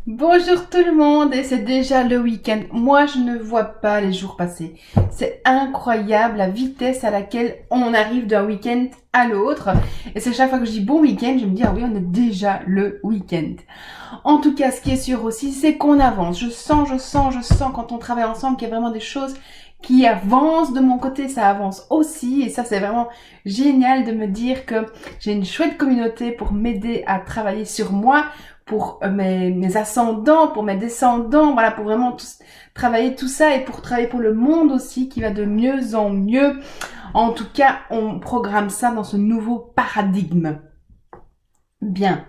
Bonjour tout le monde, et c'est déjà le week-end. Moi, je ne vois pas les jours passer. C'est incroyable la vitesse à laquelle on arrive d'un week-end à l'autre. Et c'est chaque fois que je dis bon week-end, je me dis ah oui, on est déjà le week-end. En tout cas, ce qui est sûr aussi, c'est qu'on avance. Je sens quand on travaille ensemble qu'il y a vraiment des choses qui avancent. De mon côté, ça avance aussi. Et ça, c'est vraiment génial de me dire que j'ai une chouette communauté pour m'aider à travailler sur moi, pour mes ascendants, pour mes descendants, voilà, pour vraiment travailler tout ça et pour travailler pour le monde aussi qui va de mieux en mieux. En tout cas, on programme ça dans ce nouveau paradigme. Bien.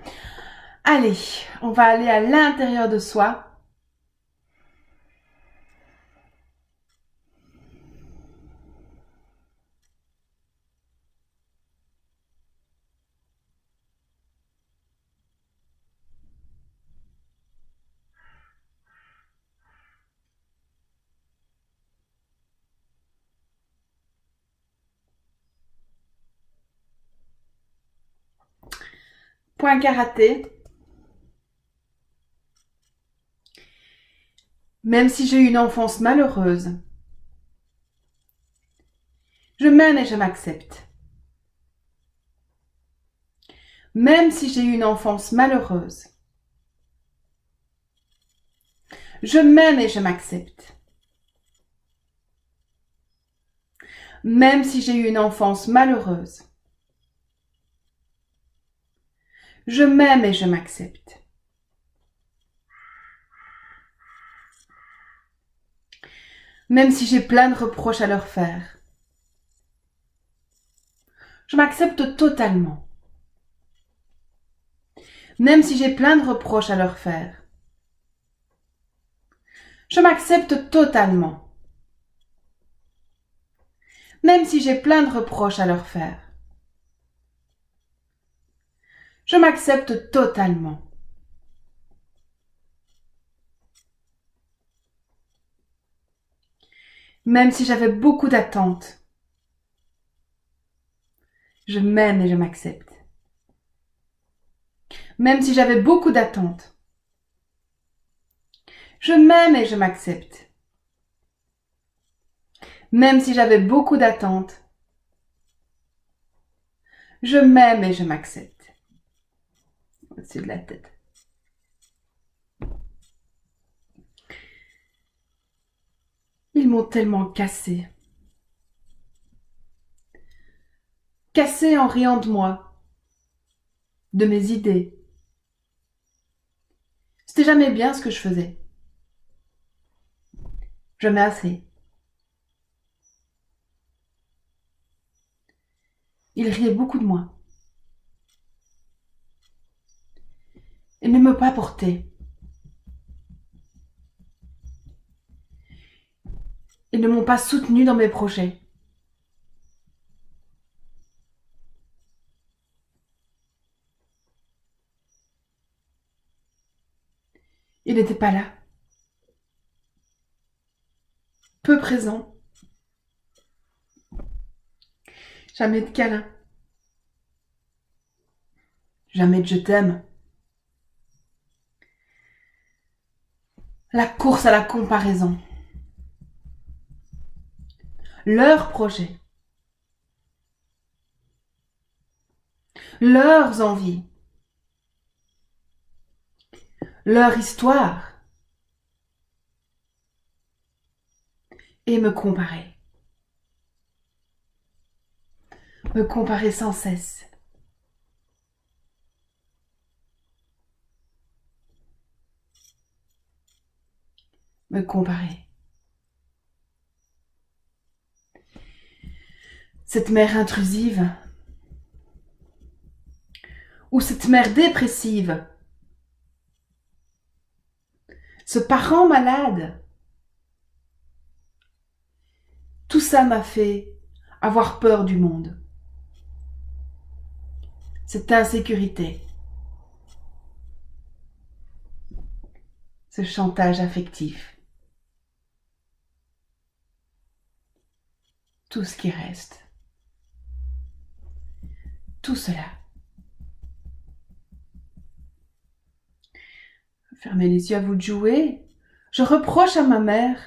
Allez, on va aller à l'intérieur de soi. Point karaté. Même si j'ai eu une enfance malheureuse, je m'aime et je m'accepte. Même si j'ai eu une enfance malheureuse, je m'aime et je m'accepte. Même si j'ai eu une enfance malheureuse, je m'aime et je m'accepte. Même si j'ai plein de reproches à leur faire, je m'accepte totalement. Même si j'ai plein de reproches à leur faire, je m'accepte totalement. Même si j'ai plein de reproches à leur faire, je m'accepte totalement. Même si j'avais beaucoup d'attentes, je m'aime et je m'accepte. Même si j'avais beaucoup d'attentes, je m'aime et je m'accepte. Même si j'avais beaucoup d'attentes, je m'aime et je m'accepte. Au-dessus de la tête. Ils m'ont tellement cassé. Cassé en riant de moi, de mes idées. C'était jamais bien ce que je faisais. Jamais assez. Ils riaient beaucoup de moi. Ils ne m'ont pas porté. Ils ne m'ont pas soutenu dans mes projets. Ils n'étaient pas là. Peu présents. Jamais de câlin. Jamais de je t'aime. La course à la comparaison. Leurs projets. Leurs envies. Leur histoire. Et me comparer. Me comparer sans cesse. Me comparer. Cette mère intrusive. Ou cette mère dépressive. Ce parent malade. Tout ça m'a fait avoir peur du monde. Cette insécurité. Ce chantage affectif. Tout ce qui reste. Tout cela Fermez les yeux à vous de jouer. Je reproche à ma mère.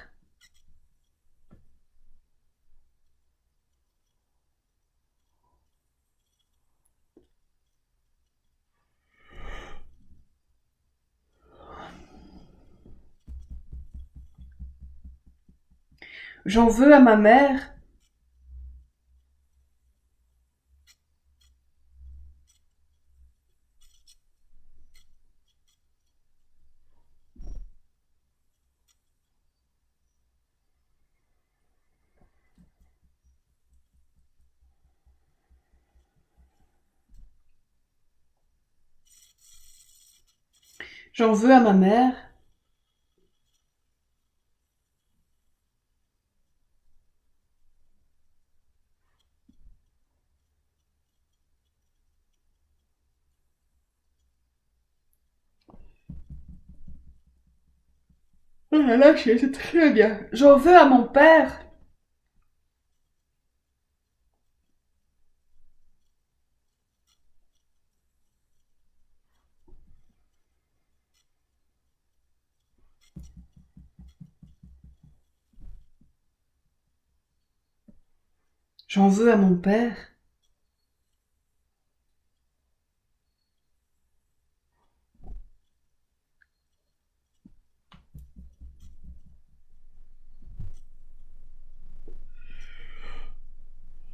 J'en veux à ma mère. J'en veux à ma mère. Oh là là, c'est très bien. J'en veux à mon père. J'en veux à mon père.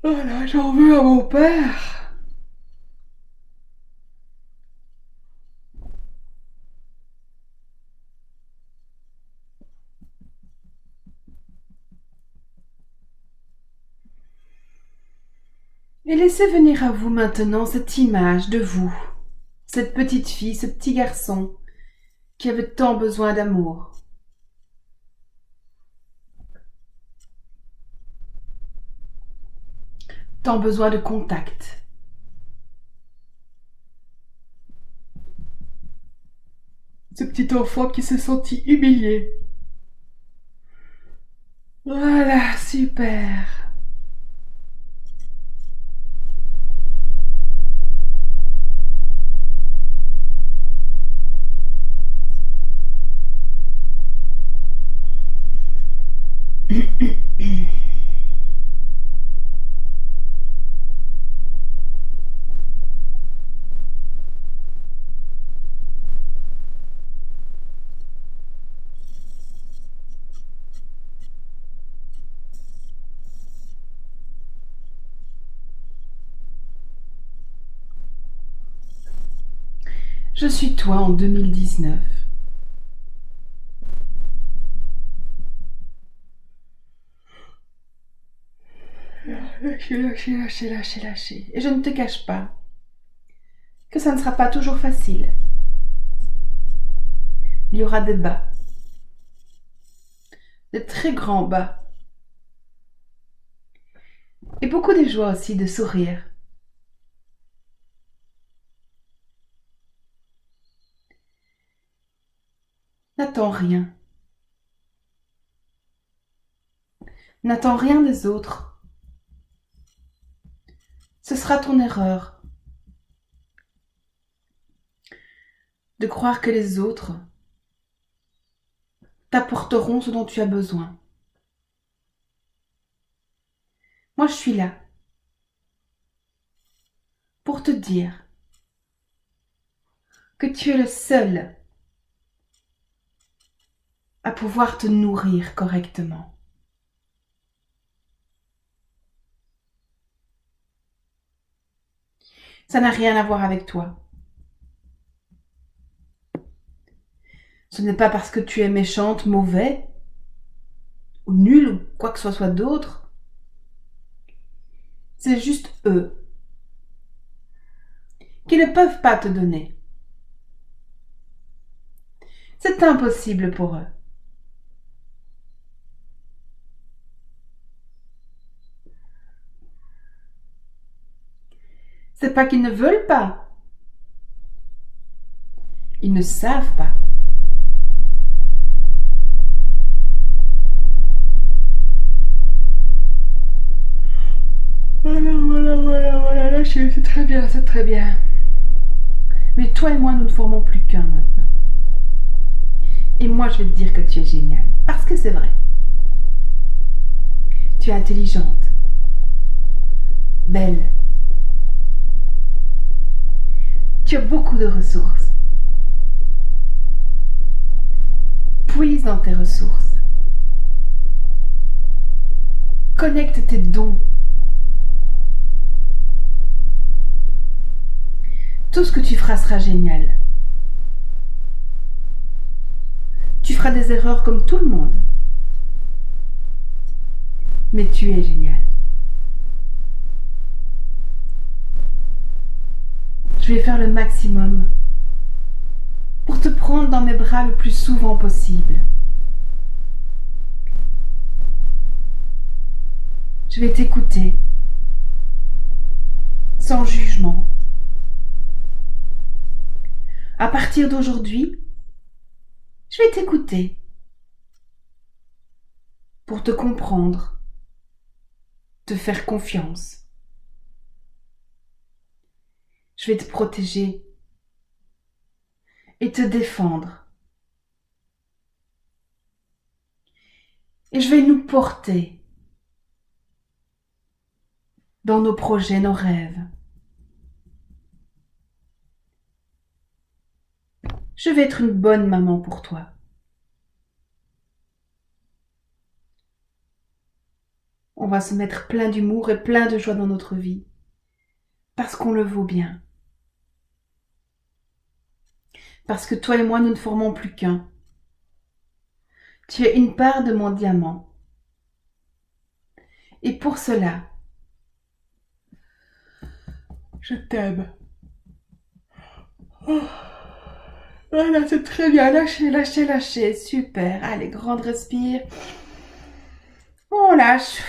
Oh là, j'en veux à mon père. Et laissez venir à vous maintenant cette image de vous, cette petite fille, ce petit garçon qui avait tant besoin d'amour. Tant besoin de contact. Ce petit enfant qui se sentit humilié. Voilà, super. Je suis toi en 2019. Lâchez, lâchez, lâchez, lâchez, lâchez. Et je ne te cache pas que ça ne sera pas toujours facile. Il y aura des bas, de très grands bas. Et beaucoup de joie aussi, de sourire. N'attends rien. N'attends rien des autres. Ce sera ton erreur de croire que les autres t'apporteront ce dont tu as besoin. Moi, je suis là pour te dire que tu es le seul à pouvoir te nourrir correctement. Ça n'a rien à voir avec toi. Ce n'est pas parce que tu es méchante, mauvais, ou nul, ou quoi que ce soit d'autre. C'est juste eux qui ne peuvent pas te donner. C'est impossible pour eux. C'est pas qu'ils ne veulent pas. Ils ne savent pas. Voilà, lâchez, c'est très bien, c'est très bien. Mais toi et moi, nous ne formons plus qu'un maintenant. Et moi, je vais te dire que tu es géniale. Parce que c'est vrai. Tu es intelligente. Belle. Tu as beaucoup de ressources. Puise dans tes ressources. Connecte tes dons. Tout ce que tu feras sera génial. Tu feras des erreurs comme tout le monde. Mais tu es génial. Je vais faire le maximum pour te prendre dans mes bras le plus souvent possible. Je vais t'écouter, sans jugement. À partir d'aujourd'hui, je vais t'écouter pour te comprendre, te faire confiance. Je vais te protéger et te défendre. Et je vais nous porter dans nos projets, nos rêves. Je vais être une bonne maman pour toi. On va se mettre plein d'humour et plein de joie dans notre vie, parce qu'on le vaut bien. Parce que toi et moi, nous ne formons plus qu'un. Tu es une part de mon diamant. Et pour cela, je t'aime. Oh. Voilà, c'est très bien. Lâchez, lâchez, lâchez. Super. Allez, grande respire. On lâche.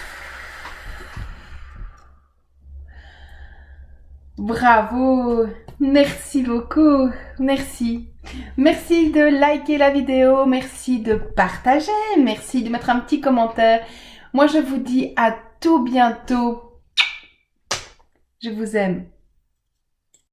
Bravo. Merci beaucoup. Merci. Merci de liker la vidéo. Merci de partager. Merci de mettre un petit commentaire. Moi, je vous dis à tout bientôt. Je vous aime.